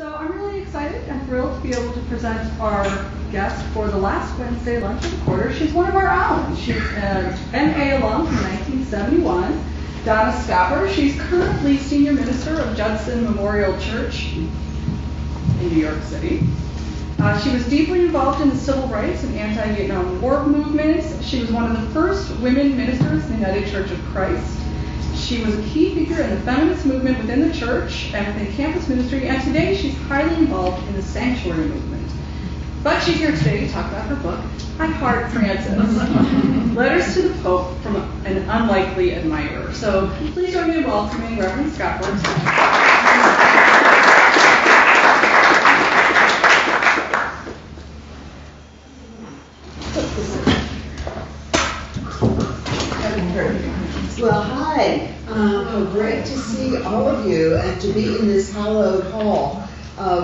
So I'm really excited and thrilled to be able to present our guest for the last Wednesday lunch of the quarter. She's one of our own. She's an MA alum from 1971, Donna Schaper. She's currently senior minister of Judson Memorial Church in New York City. She was deeply involved in the civil rights and anti-Vietnam War movements. She was one of the first women ministers in the United Church of Christ. She was a key figure in the feminist movement within the church and within campus ministry, and today she's highly involved in the sanctuary movement. But she's here today to talk about her book, I Heart Francis, Letters to the Pope from an Unlikely Admirer. So please join me in welcoming Reverend Schaper. Well, hi. Great to see all of you and to be in this hallowed hall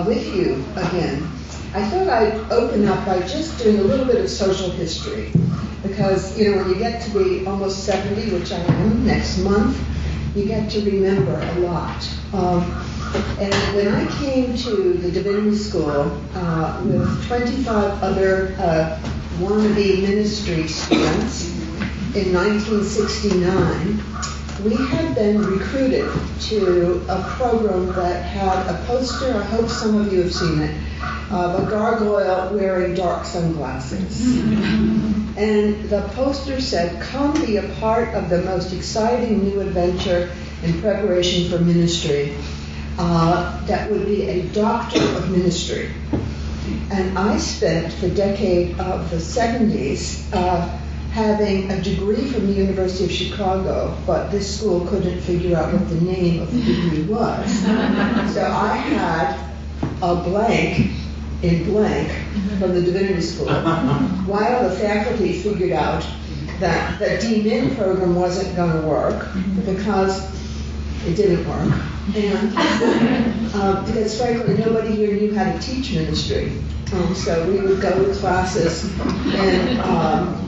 with you again. I thought I'd open up by just doing a little bit of social history because, you know, when you get to be almost 70, which I am next month, you get to remember a lot. And when I came to the Divinity School with 25 other wannabe ministry students, in 1969, we had been recruited to a program that had a poster, I hope some of you have seen it, of a gargoyle wearing dark sunglasses. And the poster said, "Come be a part of the most exciting new adventure in preparation for ministry." That would be a doctor of ministry. And I spent the decade of the 70s having a degree from the University of Chicago, but this school couldn't figure out what the name of the degree was. So I had a blank in blank from the Divinity School, while the faculty figured out that the D-Min program wasn't going to work because it didn't work. And because frankly, nobody here knew how to teach ministry. So we would go to classes and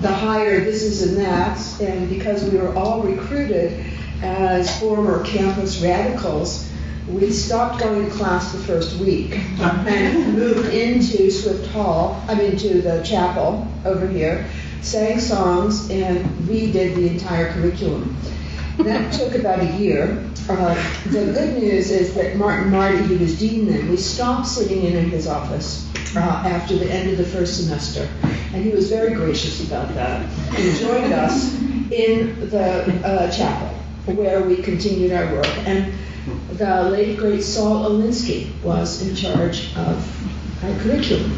the higher this and that's, and because we were all recruited as former campus radicals, we stopped going to class the first week and moved into to the chapel over here, sang songs, and redid the entire curriculum. That took about a year. The good news is that Marty, who was dean then, we stopped sitting in his office after the end of the first semester. And he was very gracious about that and joined us in the chapel where we continued our work. And the late, great Saul Alinsky was in charge of our curriculum,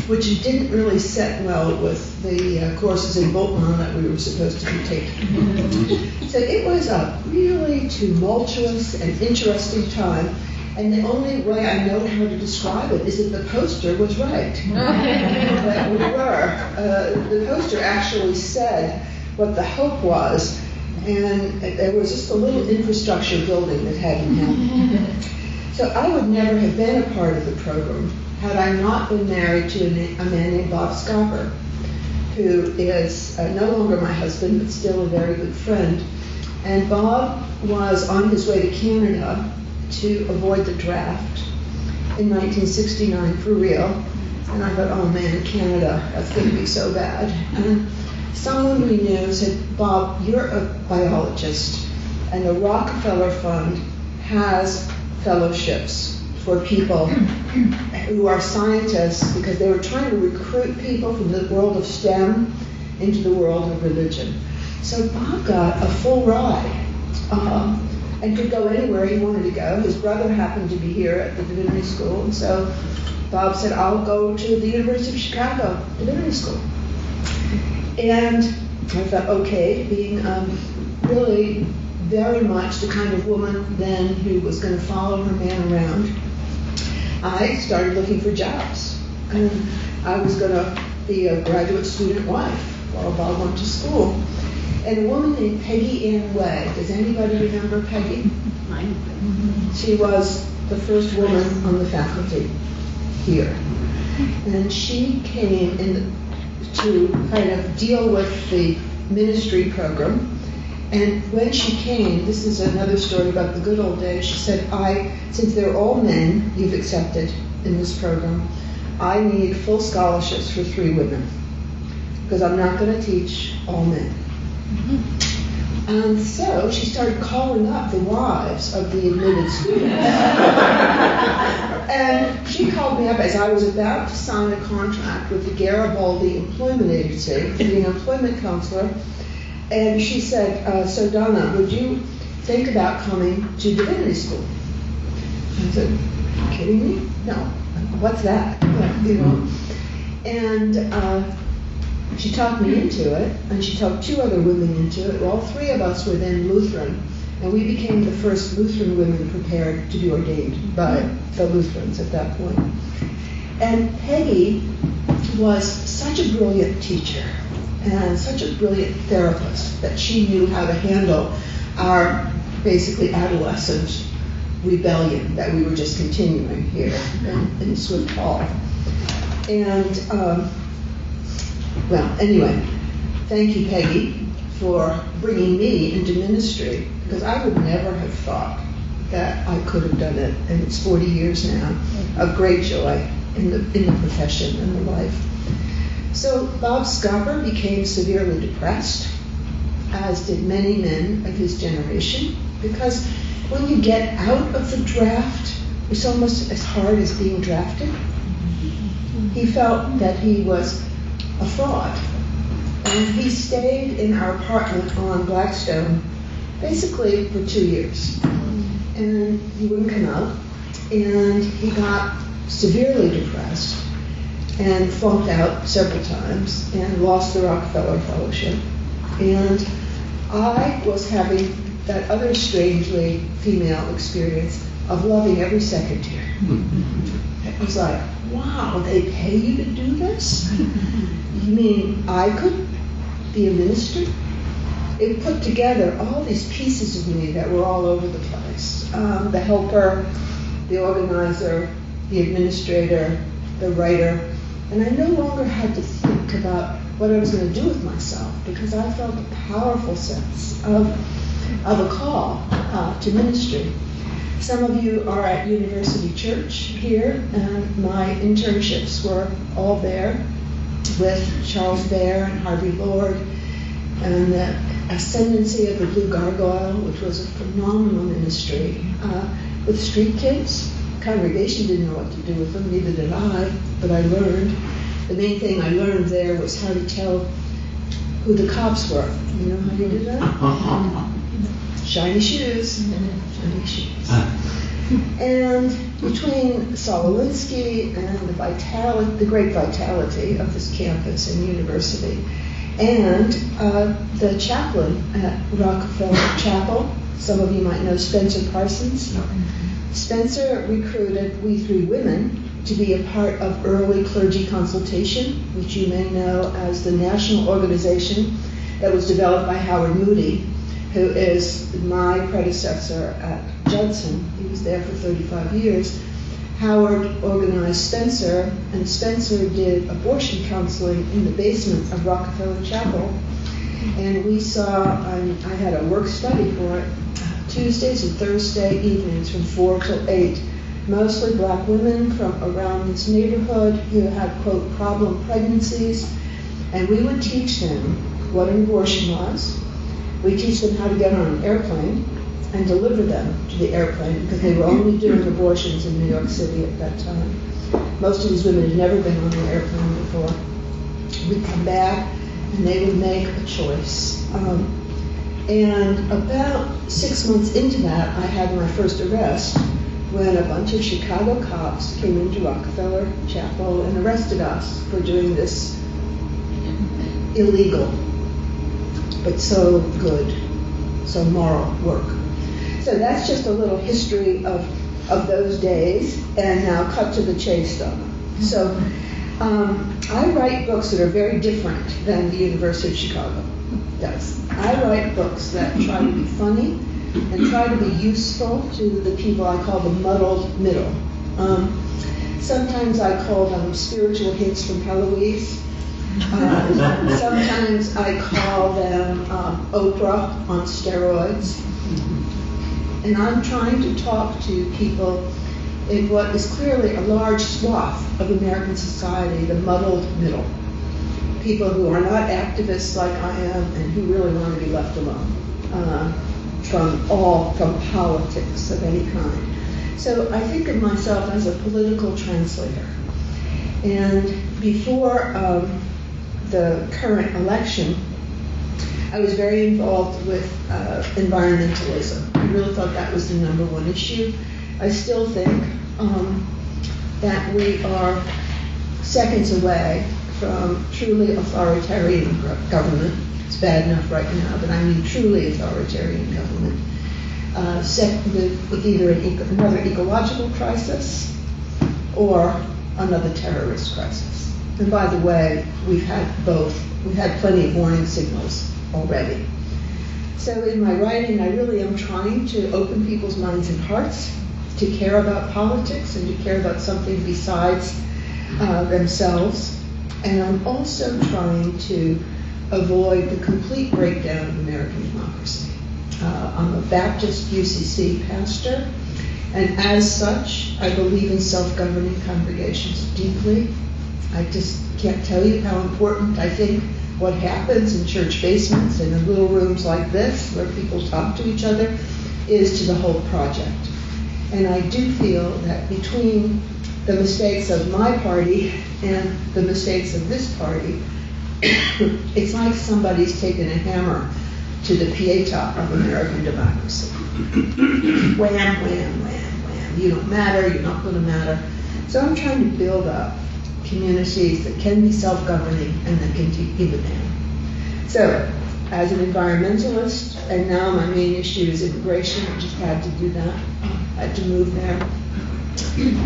which didn't really set well with the courses in Bolton that we were supposed to be taking. So it was a really tumultuous and interesting time, and the only way I know how to describe it is that the poster was right. That we were. The poster actually said what the hope was, and there was just a little infrastructure building that hadn't happened. So I would never have been a part of the program had I not been married to a man named Bob Schaper, who is no longer my husband, but still a very good friend. And Bob was on his way to Canada to avoid the draft in 1969 for real. And I thought, oh man, Canada, that's going to be so bad. And someone we knew said, Bob, you're a biologist, and the Rockefeller Fund has fellowships for people who are scientists because they were trying to recruit people from the world of STEM into the world of religion. So Bob got a full ride and could go anywhere he wanted to go. His brother happened to be here at the Divinity School, and so Bob said, I'll go to the University of Chicago, Divinity School. And I thought, okay, being really very much the kind of woman then who was going to follow her man around, I started looking for jobs. And I was going to be a graduate student wife while Bob went to school. And a woman named Peggy Ann Way. Does anybody remember Peggy? She was the first woman on the faculty here. And she came in to kind of deal with the ministry program. And when she came, this is another story about the good old days, she said, since they're all men you've accepted in this program, I need full scholarships for 3 women, because I'm not going to teach all men. And so she started calling up the wives of the admitted students. And she called me up as I was about to sign a contract with the Garibaldi Employment Agency, being an employment counselor. And she said, so Donna, would you think about coming to Divinity School? I said, are you kidding me? No. What's that? You know. And she talked me into it, and she talked 2 other women into it. All 3 of us were then Lutheran, and we became the first Lutheran women prepared to be ordained by the Lutherans at that point. And Peggy was such a brilliant teacher and such a brilliant therapist that she knew how to handle our basically adolescent rebellion that we were just continuing here in Swift Hall. And well, anyway, thank you, Peggy, for bringing me into ministry, because I would never have thought that I could have done it, and it's 40 years now of great joy in the profession and the life. So Bob Schaper became severely depressed, as did many men of his generation, because when you get out of the draft, it's almost as hard as being drafted. He felt that he was a fraud. And he stayed in our apartment on Blackstone basically for 2 years. And he wouldn't come out. And he got severely depressed and flunked out several times and lost the Rockefeller Fellowship. And I was having that other strangely female experience of loving every second here. It was like, wow, they pay you to do this? You mean I could be a minister? It put together all these pieces of me that were all over the place. The helper, the organizer, the administrator, the writer. And I no longer had to think about what I was going to do with myself, because I felt a powerful sense of a call to ministry. Some of you are at University Church here, and my internships were all there with Charles Baer and Harvey Lord, and the Ascendancy of the Blue Gargoyle, which was a phenomenal ministry with street kids. The congregation didn't know what to do with them, neither did I, but I learned. The main thing I learned there was how to tell who the cops were. You know how you do that? Shiny shoes. Shiny shoes. And between Sololinsky and the great vitality of this campus and university, and the chaplain at Rockefeller Chapel, some of you might know Spencer Parsons. Spencer recruited we 3 women to be a part of early clergy consultation, which you may know as the national organization that was developed by Howard Moody, who is my predecessor at Judson. He was there for 35 years. Howard organized Spencer, and Spencer did abortion counseling in the basement of Rockefeller Chapel. And we saw, I had a work study for it, Tuesdays and Thursday evenings from 4 till 8. Mostly black women from around this neighborhood who had, quote, problem pregnancies. And we would teach them what an abortion was. We teach them how to get on an airplane and deliver them to the airplane, because they were only doing abortions in New York City at that time. Most of these women had never been on an airplane before. We'd come back and they would make a choice. And about 6 months into that, I had my first arrest when a bunch of Chicago cops came into Rockefeller Chapel and arrested us for doing this illegal, but so good, so moral work. So that's just a little history of those days, and now cut to the chase, Donna. So I write books that are very different than the University of Chicago does. I write books that try to be funny and try to be useful to the people I call the muddled middle. Sometimes I call them spiritual hints from Heloise. Sometimes I call them Oprah on steroids. And I'm trying to talk to people in what is clearly a large swath of American society, the muddled middle. People who are not activists like I am and who really want to be left alone from politics of any kind. So I think of myself as a political translator. And before the current election, I was very involved with environmentalism. I really thought that was the number one issue. I still think that we are seconds away from truly authoritarian government. It's bad enough right now, but I mean truly authoritarian government. With either another ecological crisis or another terrorist crisis. And by the way, we've had both. We've had plenty of warning signals already. So in my writing, I really am trying to open people's minds and hearts to care about politics and to care about something besides themselves. And I'm also trying to avoid the complete breakdown of American democracy. I'm a Baptist UCC pastor, and as such, I believe in self-governing congregations deeply. I just can't tell you how important I think what happens in church basements and in little rooms like this, where people talk to each other, is to the whole project. And I do feel that between the mistakes of my party and the mistakes of this party, it's like somebody's taken a hammer to the pieta of American democracy. Wham, wham, wham, wham. You don't matter, you're not going to matter. So I'm trying to build up communities that can be self-governing and that can keep it down. So, as an environmentalist, and now my main issue is immigration, I just had to do that, had to move there.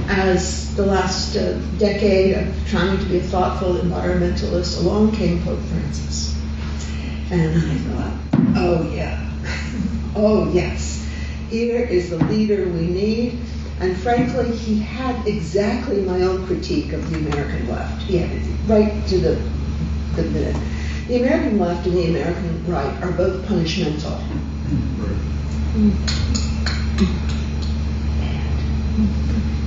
As the last decade of trying to be a thoughtful environmentalist, along came Pope Francis. And I thought, oh yeah, oh yes, here is the leader we need. And frankly, he had exactly my own critique of the American left. He had it right to the minute. The American left and the American right are both punishmental.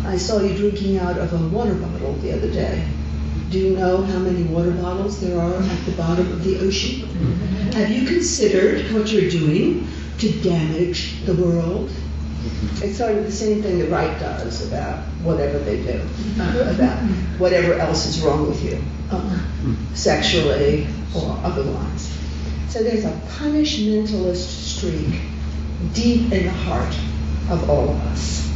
I saw you drinking out of a water bottle the other day. Do you know how many water bottles there are at the bottom of the ocean? Have you considered what you're doing to damage the world? It's sort of the same thing the right does about whatever they do, about whatever else is wrong with you, sexually or otherwise. So there's a punishmentalist streak deep in the heart of all of us.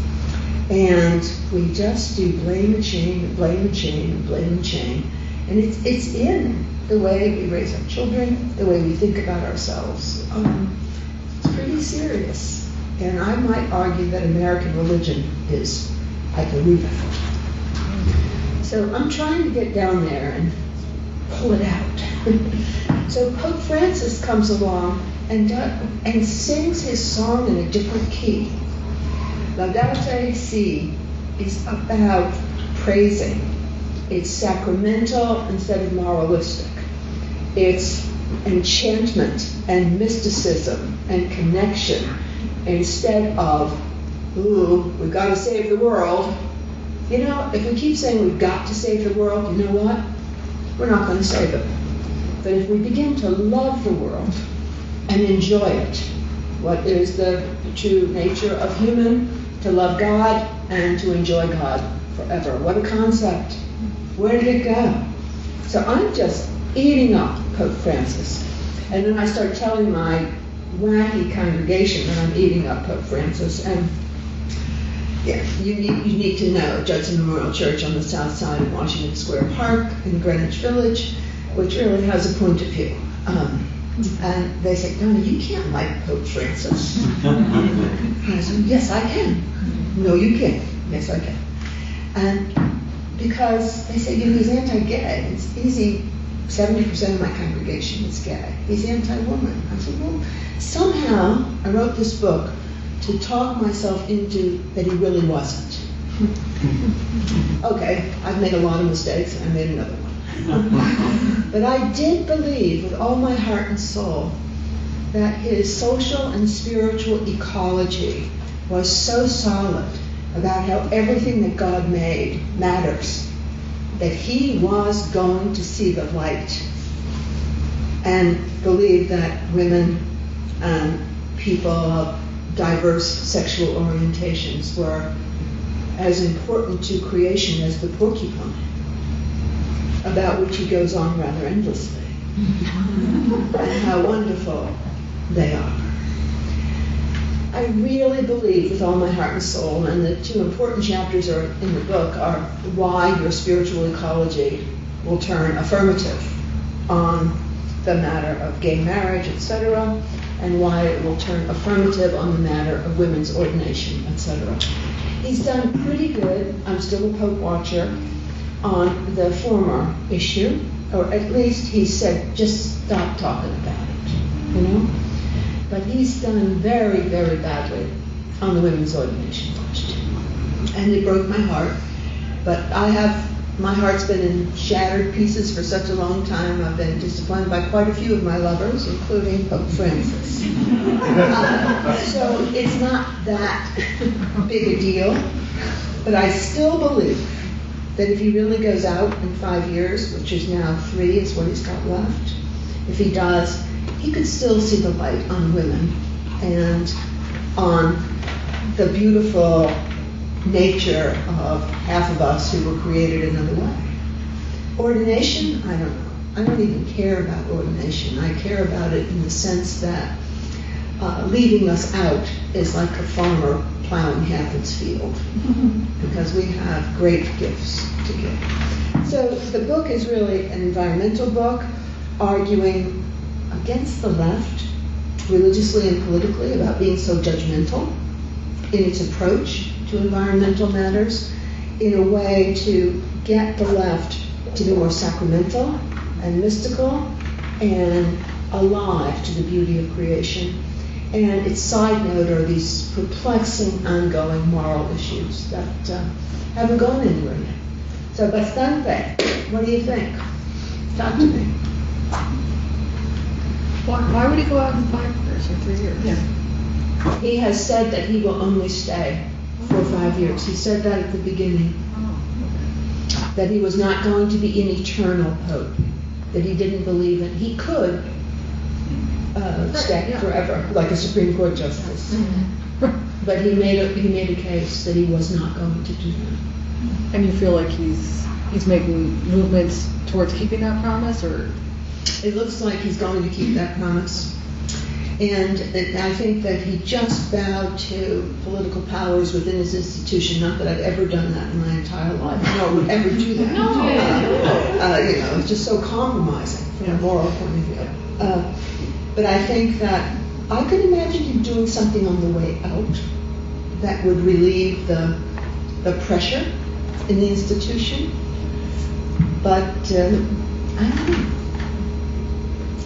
And we just do blame and shame and blame and shame and blame and shame. And it's in the way we raise our children, the way we think about ourselves. It's pretty serious. And I might argue that American religion is at the root of it. So I'm trying to get down there and pull it out. So Pope Francis comes along and sings his song in a different key. Laudate Si is about praising. It's sacramental instead of moralistic. It's enchantment and mysticism and connection instead of, ooh, we've got to save the world. You know, if we keep saying we've got to save the world, you know what? We're not going to save it. But if we begin to love the world and enjoy it, what is the true nature of human? To love God and to enjoy God forever. What a concept. Where did it go? So I'm just eating up Pope Francis. And then I start telling my wacky congregation that I'm eating up Pope Francis. And yeah, you need to know Judson Memorial Church on the south side of Washington Square Park in Greenwich Village, which really has a point of view. And they say, Donna, you can't like Pope Francis. And I said, yes, I can. No, you can't. Yes, I can. And because they say, he's anti-gay. It's easy. 70% of my congregation is gay. He's anti-woman. I said, well, somehow I wrote this book to talk myself into that he really wasn't. Okay, I've made a lot of mistakes, and I made another one. But I did believe with all my heart and soul that his social and spiritual ecology was so solid about how everything that God made matters, that he was going to see the light, and believed that women and people of diverse sexual orientations were as important to creation as the porcupine, about which he goes on rather endlessly, and how wonderful they are. I really believe with all my heart and soul, and the two important chapters are in the book are why your spiritual ecology will turn affirmative on the matter of gay marriage, etc., and why it will turn affirmative on the matter of women's ordination, etc. He's done pretty good, I'm still a Pope watcher, on the former issue, or at least he said, just stop talking about it, you know? But he's done very, very badly on the women's ordination question. And it broke my heart. But my heart's been in shattered pieces for such a long time. I've been disappointed by quite a few of my lovers, including Pope Francis. So it's not that big a deal. But I still believe that if he really goes out in 5 years, which is now 3 is what he's got left, if he does, he could still see the light on women and on the beautiful nature of half of us who were created another way. Ordination, I don't know. I don't even care about ordination. I care about it in the sense that leaving us out is like a farmer plowing half its field, because we have great gifts to give. So the book is really an environmental book, arguing against the left, religiously and politically, about being so judgmental in its approach to environmental matters, in a way to get the left to be more sacramental and mystical and alive to the beauty of creation. And its side note are these perplexing, ongoing moral issues that haven't gone anywhere yet. So, bastante, what do you think? Talk to me. Why would he go out in 5 years or 3 years? Yeah. He has said that he will only stay for 5 years. He said that at the beginning. That he was not going to be an eternal pope. That he didn't believe in. He could stay forever, like a Supreme Court justice. But he made a case that he was not going to do that. And you feel like he's making movements towards keeping that promise, or? It looks like he's going to keep that promise. And I think that he just bowed to political powers within his institution. Not that I've ever done that in my entire life, nor would ever do that. No. It's just so compromising from a moral point of view. But I think that I could imagine him doing something on the way out that would relieve the pressure in the institution. But I don't know.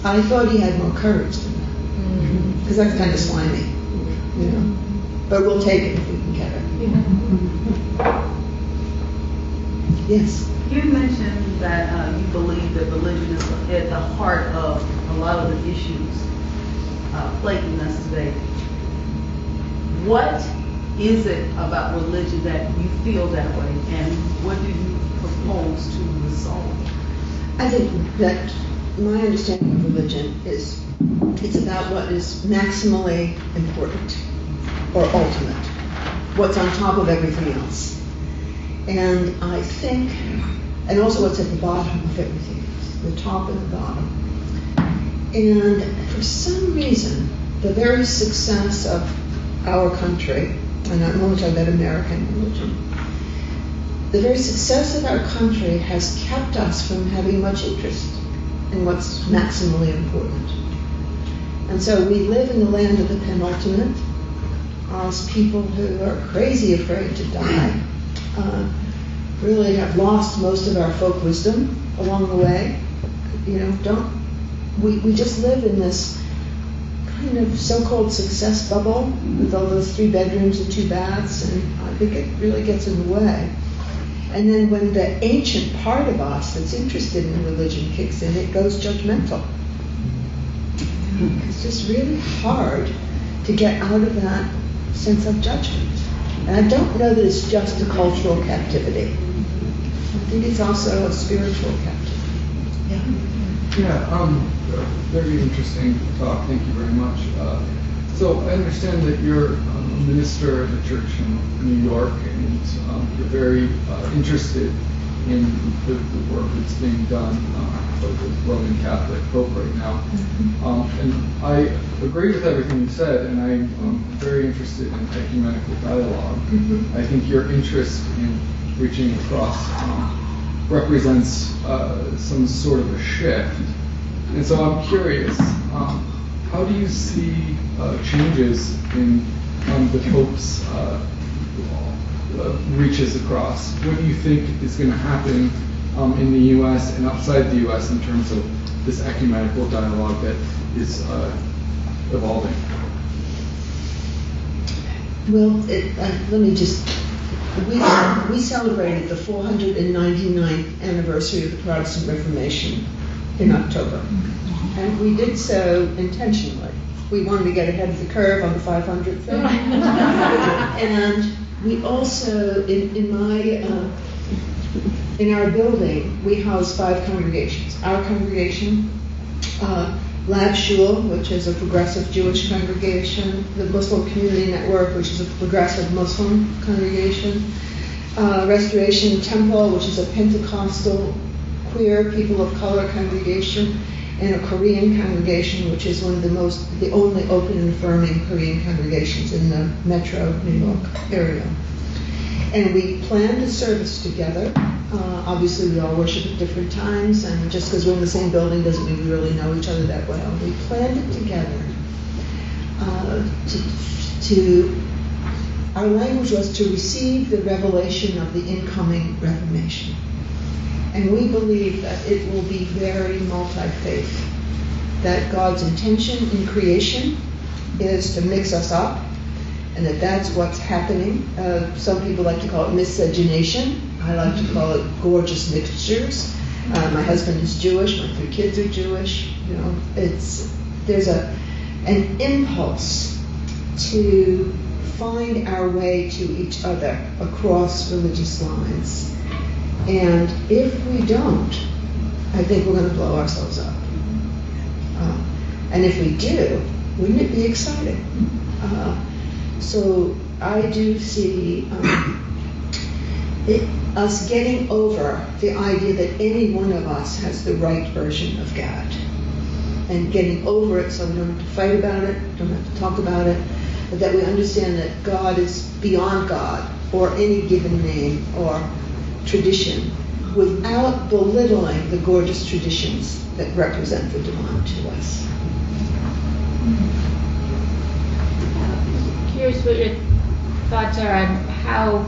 I thought he had more courage than that. Because that's kind of slimy, you know. But we'll take it if we can get it. Yes? You mentioned that you believe that religion is at the heart of a lot of the issues plaguing us today. What is it about religion that you feel that way, and what do you propose to resolve? I think that my understanding of religion is it's about what is maximally important or ultimate, what's on top of everything else. And I think, and also what's at the bottom of everything else, the top and the bottom. And for some reason, the very success of our country, and I'm only talking about American religion, the very success of our country has kept us from having much interest in what's maximally important. And so we live in the land of the penultimate, as people who are crazy afraid to die, really have lost most of our folk wisdom along the way. We just live in this kind of so-called success bubble with all those 3 bedrooms and 2 baths, and I think it really gets in the way. And then when the ancient part of us that's interested in religion kicks in, it goes judgmental. It's just really hard to get out of that sense of judgment. And I don't know that it's just a cultural captivity. I think it's also a spiritual captivity. Very interesting talk. Thank you very much. So I understand that you're a minister at a church in New York, and you're very interested in the work that's being done by the Roman Catholic Pope right now. And I agree with everything you said, and I'm very interested in ecumenical dialogue. I think your interest in reaching across represents some sort of a shift. And so I'm curious, how do you see changes in the Pope's reaches across? What do you think is going to happen in the U.S. and outside the U.S. in terms of this ecumenical dialogue that is evolving? Well, let me just, we celebrated the 499th anniversary of the Protestant Reformation in October. And we did so intentionally. We wanted to get ahead of the curve on the 500th thing. And we also, in our building, we house 5 congregations. Our congregation, Lab Shul, which is a progressive Jewish congregation, the Muslim Community Network, which is a progressive Muslim congregation, Restoration Temple, which is a Pentecostal queer people of color congregation, and a Korean congregation, which is one of the only open and affirming Korean congregations in the metro New York area. And we planned a service together. Obviously, we all worship at different times, and just because we're in the same building doesn't mean we really know each other that well. We planned it together. Our language was to receive the revelation of the incoming Reformation. And we believe that it will be very multi-faith, that God's intention in creation is to mix us up, and that's what's happening. Some people like to call it miscegenation. I like to call it gorgeous mixtures. My husband is Jewish. My 3 kids are Jewish. You know, there's an impulse to find our way to each other across religious lines. And if we don't, I think we're going to blow ourselves up. And if we do, wouldn't it be exciting? So I do see us getting over the idea that any one of us has the right version of God. And getting over it so we don't have to fight about it, don't have to talk about it, but that we understand that God is beyond God or any given name or tradition, without belittling the gorgeous traditions that represent the divine to us. Curious what your thoughts are on how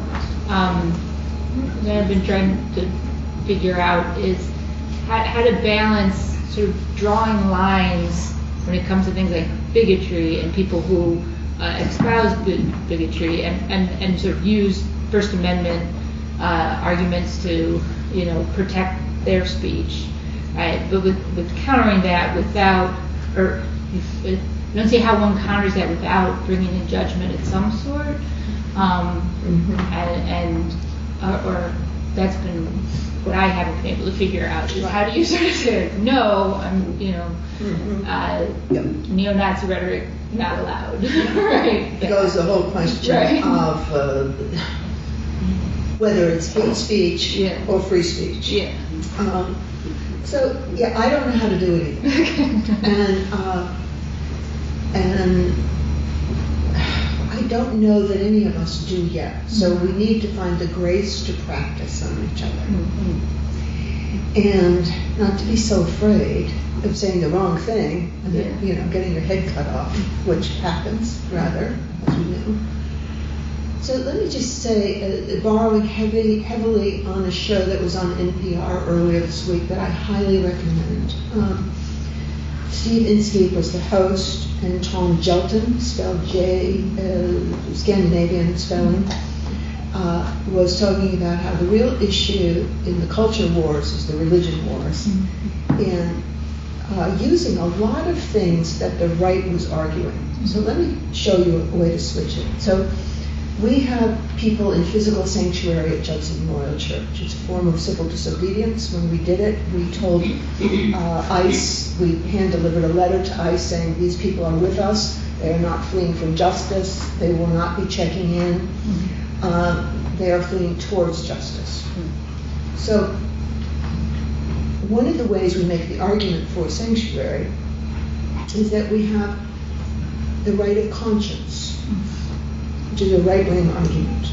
that I've been trying to figure out is how to balance sort of drawing lines when it comes to things like bigotry and people who espouse bigotry and sort of use First Amendment arguments to, protect their speech, right? But with countering that without, or I don't see how one counters that without bringing in judgment of some sort, or that's been what I haven't been able to figure out. Is how do you sort of say, no, I'm, neo-Nazi rhetoric not allowed, right? It goes the whole question of whether it's hate speech or free speech. I don't know how to do it either. And I don't know that any of us do yet. So we need to find the grace to practice on each other. And not to be so afraid of saying the wrong thing and then, getting your head cut off, which happens, rather, as we know. So let me just say, borrowing heavily on a show that was on NPR earlier this week that I highly recommend. Steve Inskeep was the host, and Tom Jelton, spelled J, Scandinavian spelling, was talking about how the real issue in the culture wars is the religion wars, and using a lot of things that the right was arguing. So let me show you a way to switch it. So we have people in physical sanctuary at Judson Memorial Church. It's a form of civil disobedience. When we did it, we told ICE, we hand-delivered a letter to ICE saying these people are with us, they are not fleeing from justice, they will not be checking in, they are fleeing towards justice. So one of the ways we make the argument for sanctuary is that we have the right of conscience, which is a right-wing argument.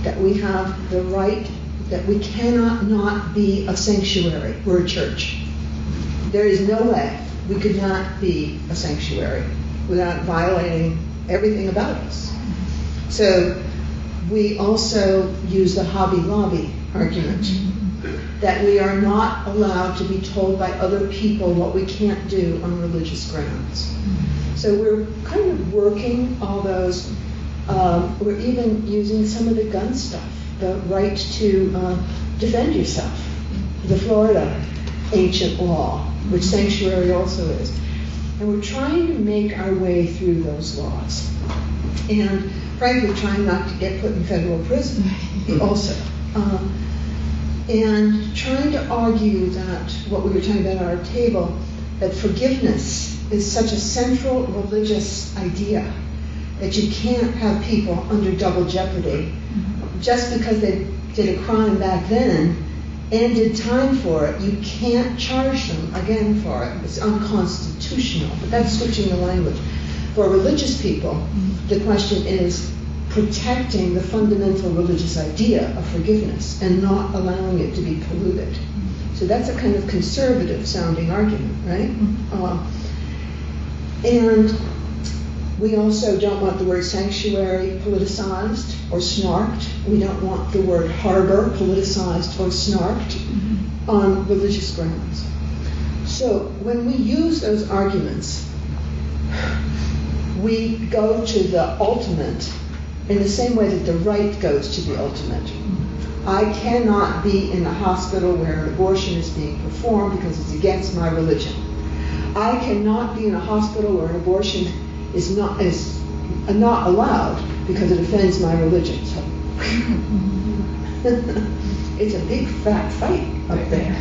That we have the right, that we cannot not be a sanctuary. We're a church. There is no way we could not be a sanctuary without violating everything about us. So we also use the Hobby Lobby argument, that we are not allowed to be told by other people what we can't do on religious grounds. So we're kind of working all those. We're even using some of the gun stuff, the right to defend yourself, the Florida ancient law, which sanctuary also is. And we're trying to make our way through those laws. And frankly, trying not to get put in federal prison also. And trying to argue that what we were talking about at our table, that forgiveness is such a central religious idea that you can't have people under double jeopardy just because they did a crime back then and did time for it. You can't charge them again for it. It's unconstitutional. But that's switching the language. For religious people, the question is protecting the fundamental religious idea of forgiveness and not allowing it to be polluted. So that's a kind of conservative sounding argument, right? And we also don't want the word sanctuary politicized or snarked. We don't want the word harbor politicized or snarked on religious grounds. So when we use those arguments, we go to the ultimate in the same way that the right goes to the ultimate. I cannot be in a hospital where an abortion is being performed because it's against my religion. I cannot be in a hospital where an abortion is not allowed because it offends my religion. So it's a big fat fight up there.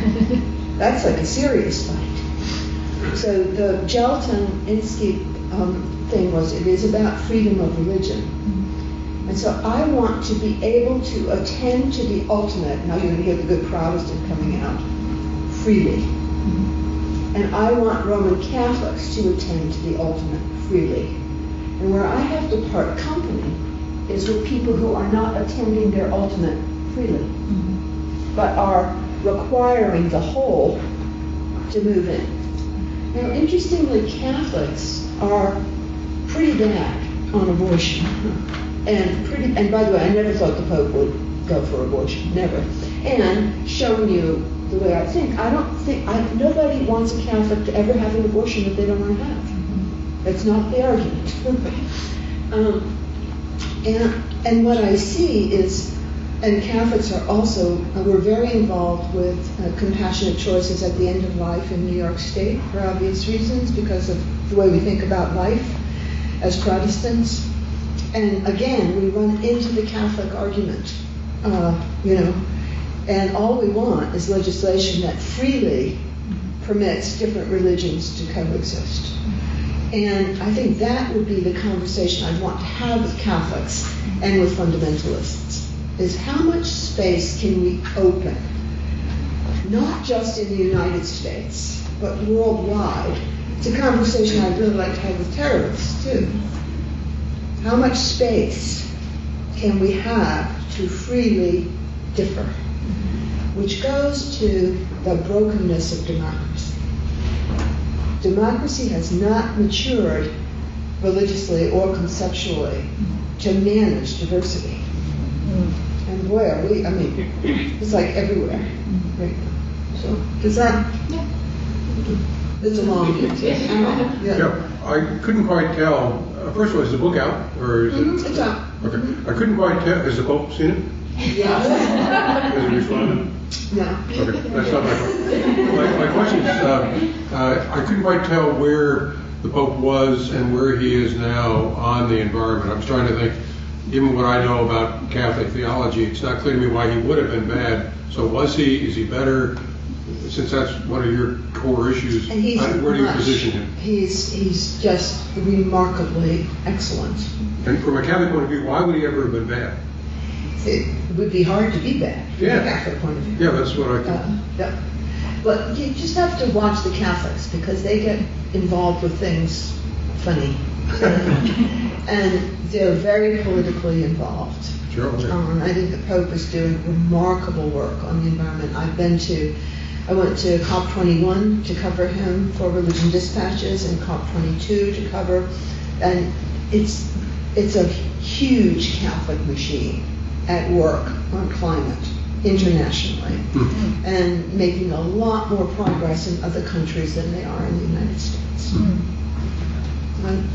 That's like a serious fight. So the Gelatin-Insky thing was, it is about freedom of religion. And so I want to be able to attend to the ultimate, now you're going to hear the good Protestant coming out, freely. And I want Roman Catholics to attend to the ultimate freely. And where I have to part company is with people who are not attending their ultimate freely, but are requiring the whole to move in. Now, interestingly, Catholics are pretty bad on abortion. And by the way, I never thought the Pope would go for abortion, never. And showing you the way I think, nobody wants a Catholic to ever have an abortion that they don't want to have. That's not the argument. And what I see is, and Catholics are also, we're very involved with compassionate choices at the end of life in New York State for obvious reasons, because of the way we think about life as Protestants. And again, we run into the Catholic argument, and all we want is legislation that freely permits different religions to coexist. And I think that would be the conversation I'd want to have with Catholics and with fundamentalists, is how much space can we open, not just in the United States, but worldwide. It's a conversation I'd really like to have with terrorists, too. How much space can we have to freely differ? Which goes to the brokenness of democracy. Democracy has not matured religiously or conceptually to manage diversity. And boy, it's like everywhere right now. So, does that? Yeah. It's a long answer. Yeah, I couldn't quite tell First of all, is the book out, or is it? It's out. Okay. I couldn't quite tell. Has the Pope seen it? Yes. Has he responded? No. Okay, that's not my question. My question is, I couldn't quite tell where the Pope was and where he is now on the environment. I was trying to think, given what I know about Catholic theology, it's not clear to me why he would have been bad. So was he? Is he better? Since that's one of your core issues, where do you position him? He's just remarkably excellent. And from a Catholic point of view, why would he ever have been bad? It would be hard to be bad from a Catholic point of view. Yeah, that's what I think. Yeah. But you just have to watch the Catholics because they get involved with things funny. And they're very politically involved. Sure. I think the Pope is doing remarkable work on the environment. I went to COP21 to cover him for Religion Dispatches and COP22 to cover, and it's a huge Catholic machine at work on climate internationally, and making a lot more progress in other countries than they are in the United States.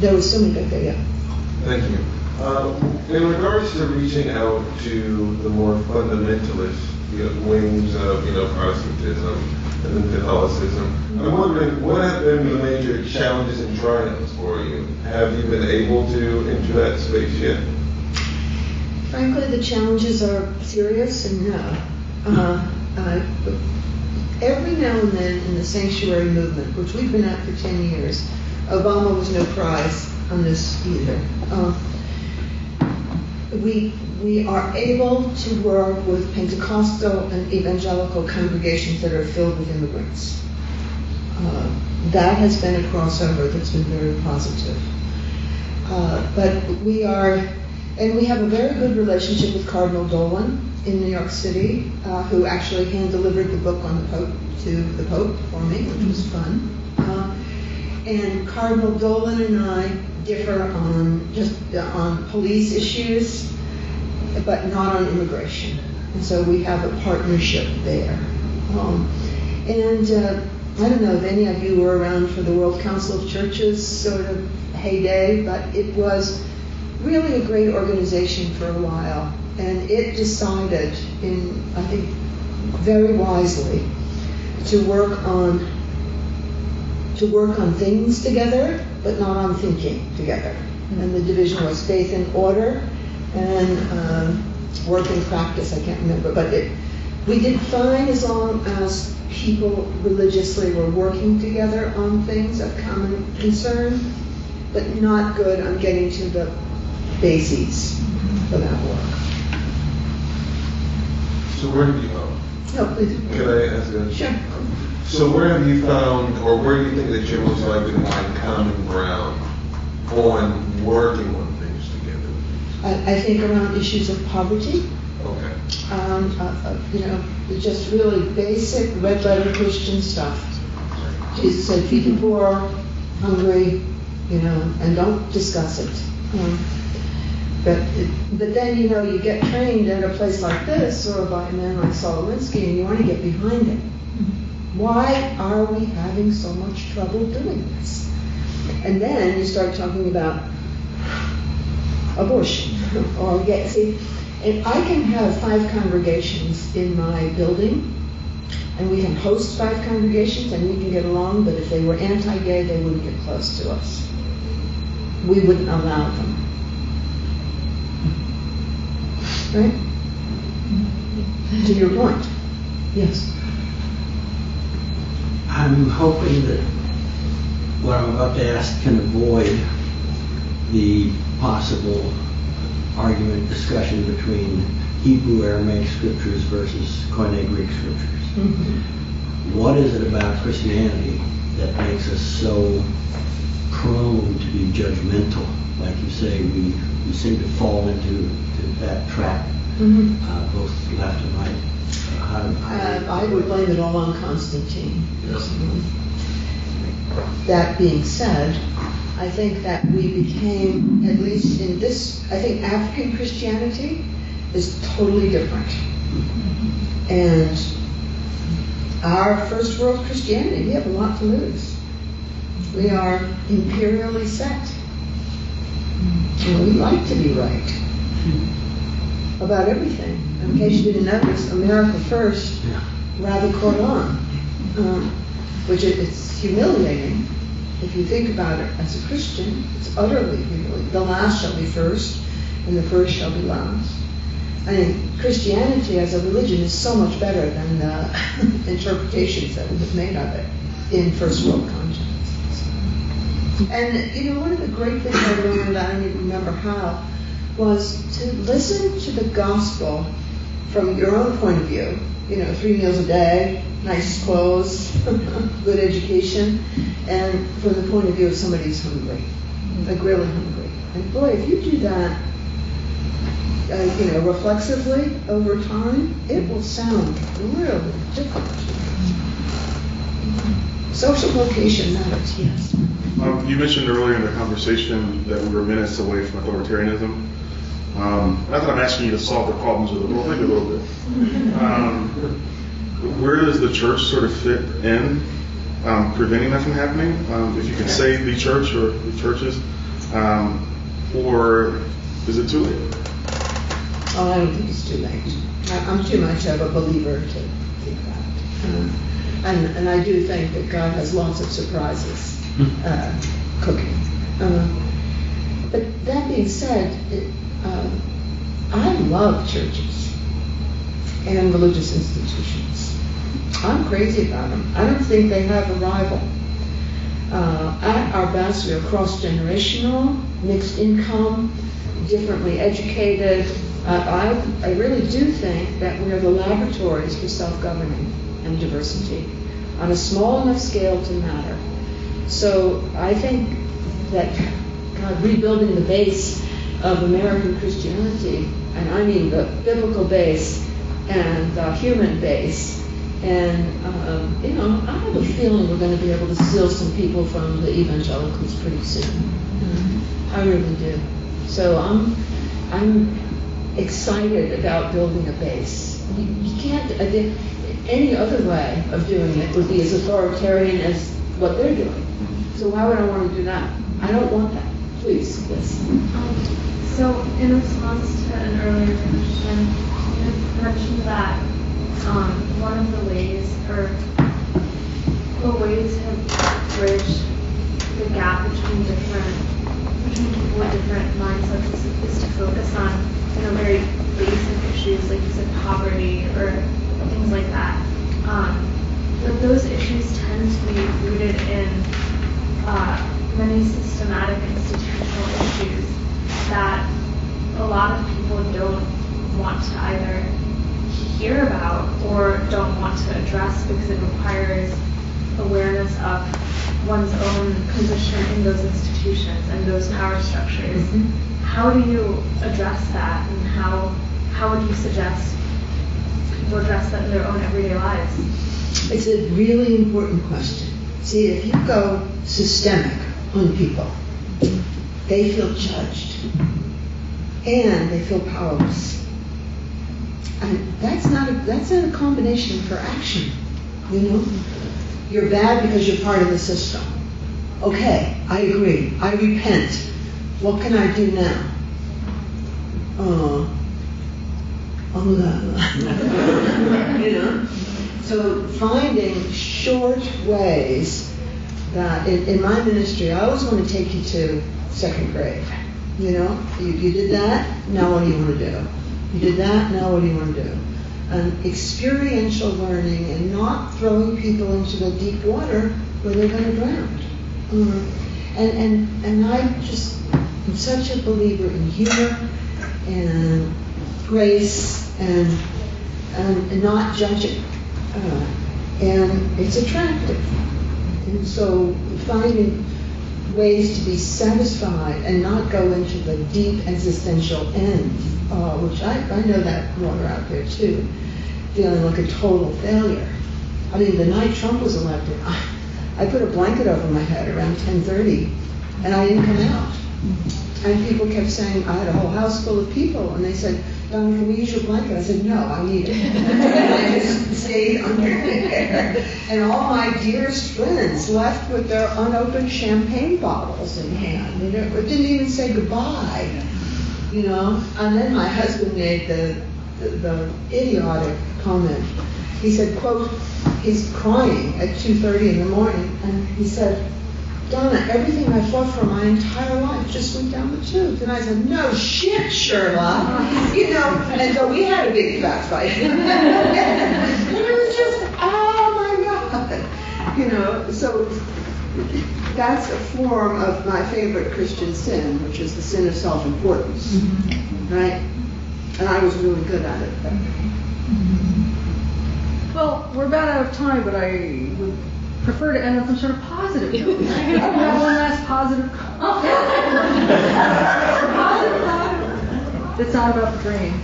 There was so many good there. Thank you. In regards to reaching out to the more fundamentalist wings of Protestantism and then Catholicism, I'm wondering what have been the major challenges and triumphs for you? Have you been able to enter that space yet? Frankly, the challenges are serious and no. Every now and then in the sanctuary movement, which we've been at for 10 years, Obama was no prize on this either. We are able to work with Pentecostal and evangelical congregations that are filled with immigrants. That has been a crossover that's been very positive. But we have a very good relationship with Cardinal Dolan in New York City, who actually hand-delivered the book on the Pope to the Pope for me, which was fun. And Cardinal Dolan and I differ on police issues, but not on immigration. And so we have a partnership there. I don't know if any of you were around for the World Council of Churches sort of heyday, but it was really a great organization for a while. And it decided, I think very wisely, to work on things together, but not on thinking together. And the division was faith and order and work and practice. I can't remember, but we did fine as long as people religiously were working together on things of common concern, but not good on getting to the bases for that work. So where have you found? No, please. Can I ask that? Sure. So where have you found, or where do you think that you're most likely to find common ground on working on things together? I think around issues of poverty. Okay. Just really basic red letter Christian stuff. Jesus said, feed the poor, hungry, and don't discuss it. But then, you get trained at a place like this or by a man like Solowinski, and you want to get behind it. Why are we having so much trouble doing this? And then you start talking about abortion or and I can have 5 congregations in my building, and we can host 5 congregations and we can get along, but if they were anti-gay, they wouldn't get close to us. We wouldn't allow them. Right? To your point. Yes. I'm hoping that what I'm about to ask can avoid the possible discussion between Hebrew Aramaic scriptures versus Koine Greek scriptures. Mm-hmm. What is it about Christianity that makes us so prone to be judgmental? Like you say, we seem to fall into that trap, both left and right. I would blame it all on Constantine. That being said, I think that we became, at least in this, I think African Christianity is totally different. And our first world Christianity, we have a lot to lose. We are imperially set. And we like to be right about everything. In case you didn't notice, America first, rather caught on, which it's humiliating. If you think about it as a Christian, it's utterly humiliating. The last shall be first, and the first shall be last. I mean, Christianity as a religion is so much better than the interpretations that we have made of it in first world contexts. And, you know, one of the great things I learned, I don't even remember how, was to listen to the gospel from your own point of view. You know, 3 meals a day, nice clothes, good education, and from the point of view of somebody who's hungry, like really hungry. And boy, if you do that, you know, reflexively over time, it will sound really different. Social location matters, yes. You mentioned earlier in the conversation that we were minutes away from authoritarianism. Not that I'm asking you to solve the problems of the world, maybe a little bit. Where does the church sort of fit in preventing that from happening? If you can save the church or the churches, or is it too late? Oh, I don't think it's too late. I'm too much of a believer to think that. And I do think that God has lots of surprises cooking. But that being said, I love churches and religious institutions. I'm crazy about them. I don't think they have a rival. At our best, we are cross-generational, mixed income, differently educated. I really do think that we are the laboratories for self-governing and diversity on a small enough scale to matter. So I think that rebuilding the base of American Christianity, and I mean the biblical base and the human base, and you know, I have a feeling we're going to be able to steal some people from the evangelicals pretty soon. I really do. So I'm excited about building a base. You can't. Any other way of doing it would be as authoritarian as what they're doing. So why would I want to do that? I don't want that. Please, yes. So in response to an earlier question, you mentioned that one of the ways, or a way to bridge the gap between people with different mindsets is to focus on, you know, very basic issues like you said, poverty or things like that. But those issues tend to be rooted in many systematic institutional issues that a lot of people don't want to either hear about or don't want to address because it requires awareness of one's own position in those institutions and those power structures. Mm-hmm. How do you address that, and how would you suggest people address that in their own everyday lives? It's a really important question. See, if you go systemic on people, they feel judged and they feel powerless. And that's not a combination for action. You know, you're bad because you're part of the system. Okay, I agree. I repent. What can I do now? You know. So finding short ways that in my ministry, I always want to take you to second grade. You know, you did that. Now what do you want to do? You did that. Now what do you want to do? And experiential learning, and not throwing people into the deep water where they're going to drown. And I'm such a believer in humor and grace and not judging. And it's attractive. And so finding ways to be satisfied and not go into the deep existential end, which I know that water out there too, feeling like a total failure. I mean, the night Trump was elected, I put a blanket over my head around 10:30, and I didn't come out. And people kept saying, I had a whole house full of people, and they said, Donna, can we use your blanket? I said, no, I need it. And I just stayed under there. And all my dearest friends left with their unopened champagne bottles in hand. You know, it didn't even say goodbye. You know, and then my husband made the idiotic comment. He said, quote, he's crying at 2:30 in the morning, and he said, Donna, everything I fought for my entire life just went down the tube. And I said, no shit, Sherlock. You know, and so we had a big fat fight. And it was just, oh my God. You know, so that's a form of my favorite Christian sin, which is the sin of self-importance. Right? And I was really good at it. Well, we're about out of time, but I would prefer to end on some sort of positive note. I have one last positive comment. It's not about the dream.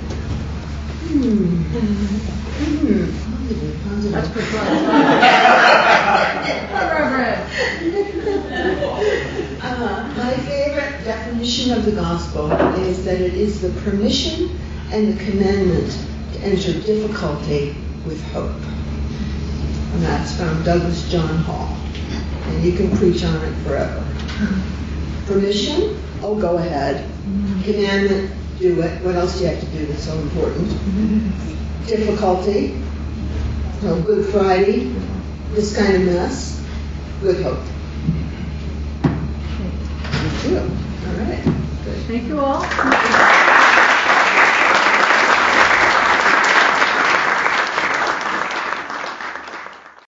Positive. That's precise. Reverend. My favorite definition of the gospel is that it is the permission and the commandment to enter difficulty with hope. And that's from Douglas John Hall. And you can preach on it forever. Permission? Oh, go ahead. Commandment? Do it. What else do you have to do that's so important? Difficulty? Oh, Good Friday? This kind of mess? With hope. Thank you. All right. Good. Thank you all.